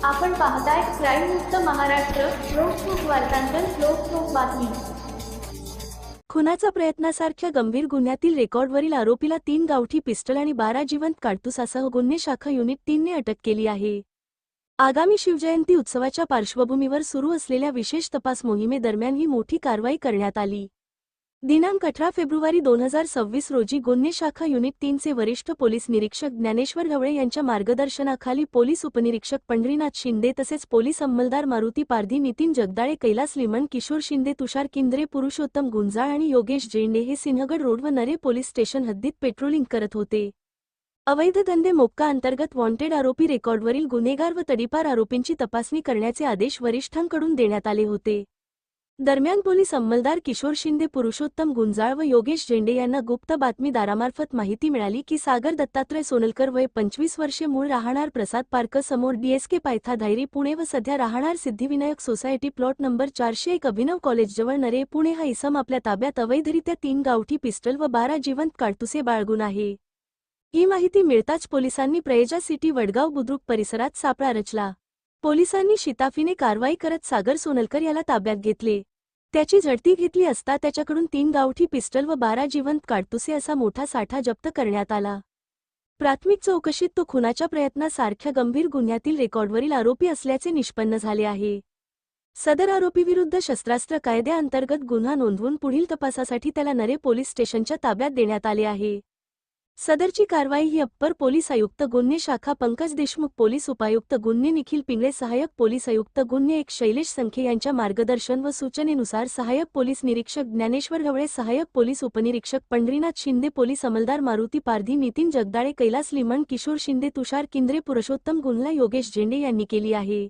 आपण पाहताय क्राईम मुक्त महाराष्ट्र. लोकसुख वार्तांकन, लोकसुख बातमी. खुनाचा प्रयत्नासारख्या गंभीर गुन्ह्यातील रेकॉर्डवरील आरोपीला 3 गावठी पिस्टल आणि 12 जिवंत काडतुसासह गुन्हे शाखा युनिट 3 ने अटक केली आहे. आगामी शिवजयंती उत्सवाच्या पार्श्वभूमीवर सुरू असलेल्या विशेष तपास मोहिमेदरम्यान ही मोठी कारवाई करण्यात आली. दिनांक 18 फेब्रुवारी 2026 रोजी गुन्हे शाखा युनिट 3 चे वरिष्ठ पोलीस निरीक्षक ज्ञानेश्वर ढवळे यांच्या मार्गदर्शनाखाली पोलीस उपनिरीक्षक पंढरीनाथ शिंदे तसेच पोलीस अंमलदार मारुती पारधी, नितीन जगदाळे, कैलास लिमण, किशोर शिंदे, तुषार किंद्रे, पुरुषोत्तम गुंजाळ आणि योगेश जेंडे हे सिंहगड रोड व नरे पोलीस स्टेशन हद्दीत पेट्रोलिंग करत होते. अवैध धंदे मोक्का अंतर्गत वॉन्टेड आरोपी, रेकॉर्डवरील गुन्हेगार व तडीपार आरोपींची तपासणी करण्याचे आदेश वरिष्ठांकडून देण्यात आले होते. दरम्यान पोलीस अंमलदार किशोर शिंदे, पुरुषोत्तम गुंजाळ व योगेश जेंडे यांना गुप्त बातमीदारामार्फत माहिती मिळाली की सागर दत्तात्रय सोनलकर, वय 25 वर्षे, मूळ राहणार प्रसाद पार्क समोर DSK पायथा, धायरी, पुणे व सध्या राहणार सिद्धिविनायक सोसायटी, प्लॉट नंबर 401, अभिनव कॉलेजजवळ, नरे, पुणे हा इसम आपल्या ताब्यात अवैधरित्या 3 गावठी पिस्टल व 12 जिवंत काडतुसे बाळगून आहे. ही माहिती मिळताच पोलिसांनी प्रयजा सिटी, वडगाव बुद्रुक परिसरात सापळा रचला. पोलिसांनी शिताफीने कारवाई करत सागर सोनलकर याला ताब्यात घेतले. त्याची झडती घेतली असता त्याच्याकडून 3 गावठी पिस्टल व 12 जिवंत काडतुसे असा मोठा साठा जप्त करण्यात आला. प्राथमिक चौकशीत तो खुनाच्या प्रयत्नासारख्या गंभीर गुन्ह्यातील रेकॉर्डवरील आरोपी असल्याचे निष्पन्न झाले आहे. सदर आरोपीविरुद्ध शस्त्रास्त्र कायद्याअंतर्गत गुन्हा नोंदवून पुढील तपासासाठी त्याला नरे पोलीस स्टेशनच्या ताब्यात देण्यात आले आहे. सदरची कारवाई ही अप्पर पोलीस आयुक्त गुन्हे शाखा पंकज देशमुख, पोलीस उपायुक्त गुन्हे निखिल पिंगळे, सहाय्यक पोलीस आयुक्त गुन्हे 1 शैलेश संखे यांच्या मार्गदर्शन व सूचनेनुसार सहाय्यक पोलीस निरीक्षक ज्ञानेश्वर ढवळे, सहाय्यक पोलीस उपनिरीक्षक पंढरीनाथ शिंदे, पोलीस अंमलदार मारुती पारधी, नितीन जगदाळे, कैलास लिमण, किशोर शिंदे, तुषार किंद्रे, पुरुषोत्तम गुंजाळ, योगेश जेंडे यांनी केली आहे.